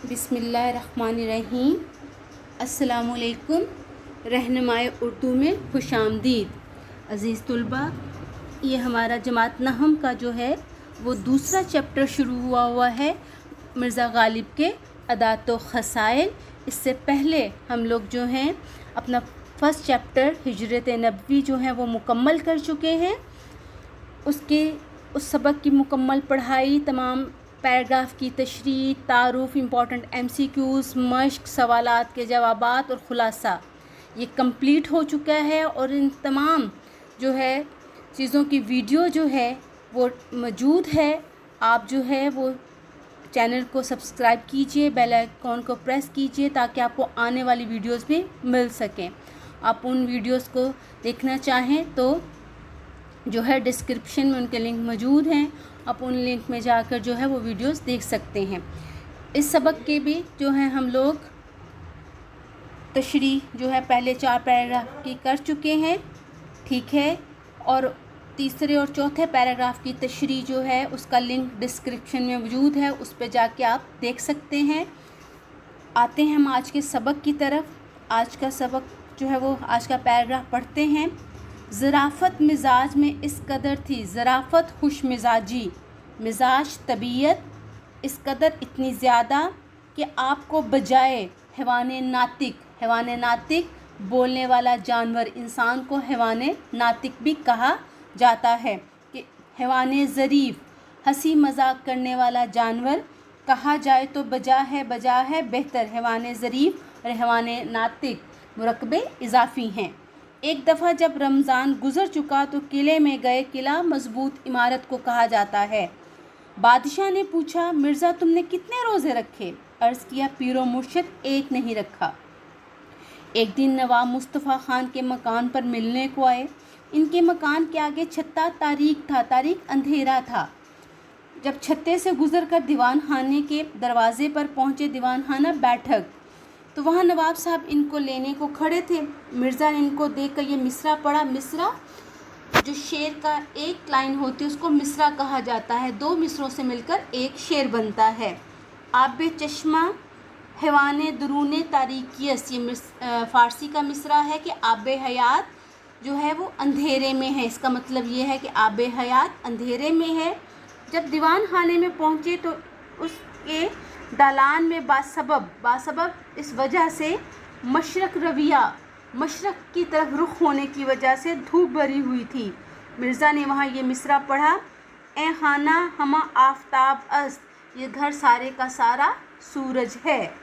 बिस्मिल्लाहिर्रहमानिर्रहीम। अस्सलामु अलैकुम। रहनुमाए उर्दू में खुश आमदीद। अज़ीज़ तुलबा, ये हमारा जमात नहम का जो है वो दूसरा चैप्टर शुरू हुआ है मिर्ज़ा गालिब के अदात व ख़साइल। इससे पहले हम लोग जो हैं अपना फर्स्ट चैप्टर हिजरत नबवी जो है वो मुकम्मल कर चुके हैं। उस सबक की मुकम्मल पढ़ाई, तमाम पैराग्राफ की तशरीह, तारुफ, इम्पॉर्टेंट MCQs, मश्क, सवालात के जवाबात और ख़ुलासा ये कंप्लीट हो चुका है। और इन तमाम जो है चीज़ों की वीडियो जो है वो मौजूद है। आप जो है वो चैनल को सब्सक्राइब कीजिए, बेल आइकॉन को प्रेस कीजिए ताकि आपको आने वाली वीडियोस भी मिल सकें। आप उन वीडियोस को देखना चाहें तो जो है डिस्क्रिप्शन में उनके लिंक मौजूद हैं। आप उन लिंक में जाकर जो है वो वीडियोस देख सकते हैं। इस सबक के भी जो है हम लोग तशरीह जो है पहले 4 पैराग्राफ की कर चुके हैं, ठीक है। और तीसरे और चौथे पैराग्राफ की तशरीह जो है उसका लिंक डिस्क्रिप्शन में मौजूद है, उस पर जाके आप देख सकते हैं। आते हैं हम आज के सबक की तरफ। आज का सबक जो है वो आज का पैराग्राफ पढ़ते हैं। ज़राफ़त मिजाज में इस कदर थी, ज़राफ़त खुश मिजाजी, मिजाज तबीयत इस कदर इतनी ज़्यादा कि आपको बजाए हैवान नातिक बोलने वाला जानवर, इंसान को हैवान नातिक भी कहा जाता है कि हैवान ज़रीफ़ हंसी मजाक करने वाला जानवर कहा जाए तो बजा है बेहतर। हैवान ज़रीफ़ और हैवान नातिक मुरक्बे इजाफ़ी हैं। एक दफ़ा जब रमज़ान गुज़र चुका तो किले में गए। किला मजबूत इमारत को कहा जाता है। बादशाह ने पूछा, मिर्ज़ा तुमने कितने रोज़े रखे? अर्ज़ किया, पीरो मुर्शिद एक नहीं रखा। एक दिन नवाब मुस्तफ़ा ख़ान के मकान पर मिलने को आए। इनके मकान के आगे छत्ता तारीक अंधेरा था। जब छत्ते से गुज़र कर दीवान खाने के दरवाज़े पर पहुँचे, दीवान खाना बैठक, तो वहाँ नवाब साहब इनको लेने को खड़े थे। मिर्ज़ा ने इनको देखकर ये मिसरा पढ़ा। मिसरा जो शेर का एक लाइन होती है उसको मिसरा कहा जाता है। 2 मिसरों से मिलकर एक शेर बनता है। आब चश्मा हैवान दरून तारीकियस, ये फ़ारसी का मिसरा है कि आब हयात जो है वो अंधेरे में है। इसका मतलब ये है कि आब हयात अंधेरे में है। जब दीवान खाने में पहुँचे तो उसके दालान में बासबब इस वजह से मशरक़ की तरफ रुख होने की वजह से धूप भरी हुई थी। मिर्ज़ा ने वहाँ ये मिसरा पढ़ा, ए खाना हमा आफ़ताब अस्त, ये घर सारे का सारा सूरज है।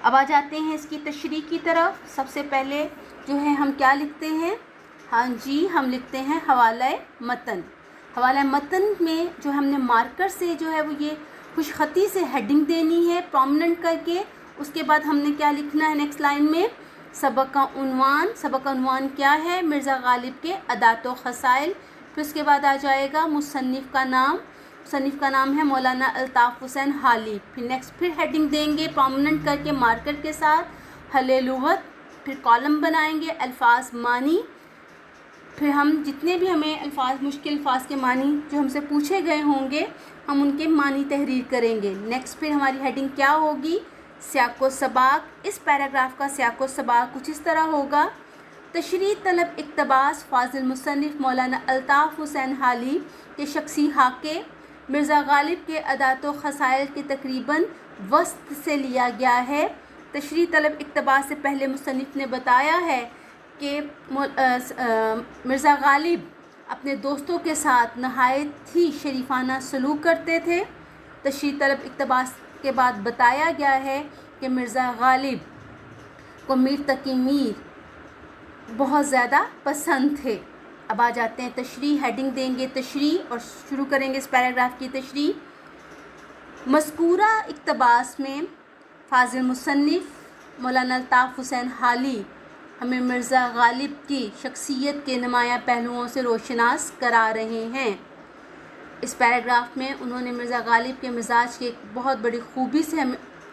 अब आ जाते हैं इसकी तशरीह की तरफ। सबसे पहले जो है हम क्या लिखते हैं? हाँ जी, हम लिखते हैं हवाला मतन। हवाला मतन में जो हमने मार्कर से जो है वो ये खुशखती से हेडिंग देनी है प्रोमिनेंट करके। उसके बाद हमने क्या लिखना है नेक्स्ट लाइन में? सबक का उन्वान क्या है? मिर्ज़ा गालिब के अदात व ख़साइल। फिर उसके बाद आ जाएगा मुसन्निफ़ का नाम है मौलाना अल्ताफ़ हुसैन हाली। फिर हेडिंग देंगे प्रोमिनेंट करके मार्कर के साथ, हले लुग़त। फिर कॉलम बनाएंगे अल्फाज मानी। फिर हम जितने भी हमें मुश्किल अल्फाज के मानी जो हमसे पूछे गए होंगे हम उनके मानी तहरीर करेंगे। नेक्स्ट फिर हमारी हेडिंग क्या होगी? सियाक़ो सबाक। इस पैराग्राफ का सियाक़ो सबाक कुछ इस तरह होगा। तशरीह तलब इक़्तबास फ़ाज़िल मुसन्निफ़ मौलाना अल्ताफ़ हुसैन हाली के शख्सी हाके मिर्ज़ा गालिब के अदात व ख़साइल के तकरीबन वस्त से लिया गया है। तशरीह तलब इक़्तबास से पहले मुसन्निफ़ ने बताया है कि मिर्ज़ा गालिब अपने दोस्तों के साथ नहायत ही शरीफाना सलूक करते थे। तशरीह तलब इक़्तबास के बाद बताया गया है कि मिर्ज़ा गालिब को मीर तकी मीर बहुत ज़्यादा पसंद थे। अब आ जाते हैं तशरीह। हेडिंग देंगे तशरीह और शुरू करेंगे इस पैराग्राफ की तशरीह। मज़कूरा इक़्तबास में फ़ाज़िल मुसन्निफ़ मौलाना अल्ताफ़ हुसैन हाली हमें मिर्ज़ा गालिब की शख्सियत के नुमायाँ पहलुओं से रोशनास करा रहे हैं। इस पैराग्राफ में उन्होंने मिर्ज़ा गालिब के मिजाज की एक बहुत बड़ी खूबी से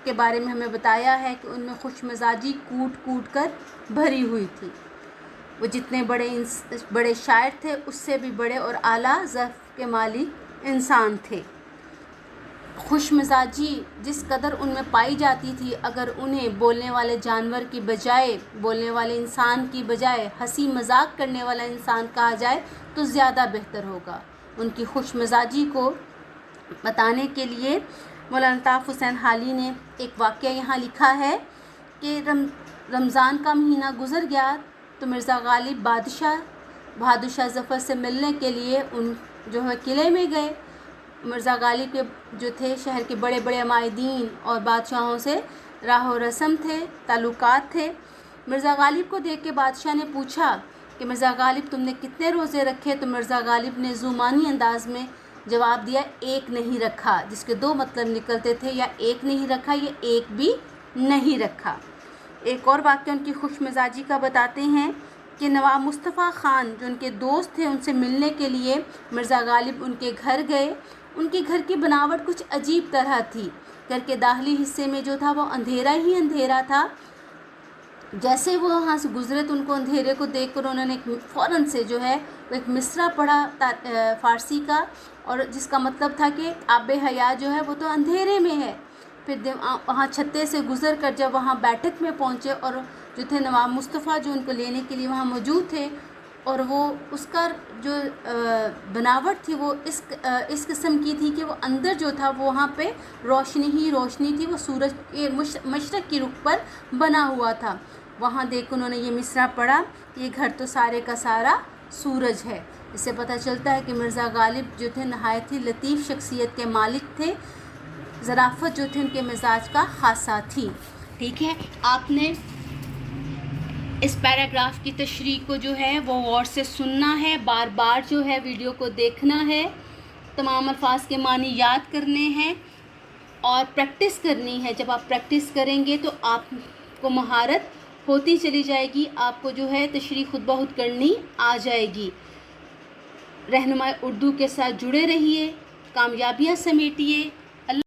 के बारे में हमें बताया है कि उनमें खुश मिजाजी कूट कर भरी हुई थी। वो जितने बड़े शायर थे उससे भी बड़े और आला ज़र्फ़ के मालिक इंसान थे। خوش مزاجی جس قدر ان میں پائی جاتی تھی، اگر انہیں بولنے والے جانور کی بجائے، بولنے والے انسان کی بجائے ہنسی مذاق کرنے والا انسان کہا جائے تو زیادہ بہتر ہوگا۔ ان کی خوش مزاجی کو بتانے کے لیے مولانا الطاف حسین حالی نے ایک واقعہ یہاں لکھا ہے کہ رمضان کا مہینہ گزر گیا تو مرزا غالب بہادر شاہ ظفر سے ملنے کے لیے ان جو ہے قلعے میں گئے۔ مرزا غالب کے جو تھے شہر کے بڑے بڑے عمائدین اور بادشاہوں سے راہ و رسم تھے، تعلقات تھے۔ مرزا غالب کو دیکھ کے بادشاہ نے پوچھا کہ مرزا غالب تم نے کتنے روزے رکھے؟ تو مرزا غالب نے زمانی انداز میں جواب دیا ایک نہیں رکھا، جس کے دو مطلب نکلتے تھے، یا ایک نہیں رکھا یا ایک بھی نہیں رکھا۔ ایک اور واقعہ ان کی خوش مزاجی کا بتاتے ہیں کہ نواب مصطفیٰ خان جو ان کے دوست تھے ان سے ملنے کے لیے مرزا غالب ان کے گھر گئے۔ ان کے گھر کی بناوٹ کچھ عجیب طرح تھی، گھر کے داخلی حصے میں جو تھا وہ اندھیرا ہی اندھیرا تھا۔ جیسے وہ وہاں سے گزرے تو ان کو اندھیرے کو دیکھ کر انہوں نے فوراً سے جو ہے وہ ایک مصرع پڑھا فارسی کا، اور جس کا مطلب تھا کہ آب حیات جو ہے وہ تو اندھیرے میں ہے۔ پھر وہاں چھتے سے گزر کر جب وہاں بیٹھک میں پہنچے اور جو تھے نواب مصطفیٰ جو ان کو لینے کے لیے وہاں موجود تھے، اور وہ اس کا جو بناوٹ تھی وہ اس قسم کی تھی کہ وہ اندر جو تھا وہ وہاں پہ روشنی ہی روشنی تھی، وہ سورج کے مشرق کی رخ پر بنا ہوا تھا۔ وہاں دیکھ انہوں نے یہ مصرع پڑھا، یہ گھر تو سارے کا سارا سورج ہے۔ اس سے پتہ چلتا ہے کہ مرزا غالب جو تھے نہایت ہی لطیف شخصیت کے مالک تھے، ظرافت جو تھی ان کے مزاج کا خاصہ تھی۔ ٹھیک ہے، آپ نے اس پیراگراف کی تشریح کو جو ہے وہ غور سے سننا ہے، بار بار جو ہے ویڈیو کو دیکھنا ہے، تمام الفاظ کے معنی یاد کرنے ہیں اور پریکٹس کرنی ہے۔ جب آپ پریکٹس کریں گے تو آپ کو مہارت ہوتی چلی جائے گی، آپ کو جو ہے تشریح خود بخود کرنی آ جائے گی۔ رہنمائی اردو کے ساتھ جڑے رہیے، کامیابیاں سمیٹیے،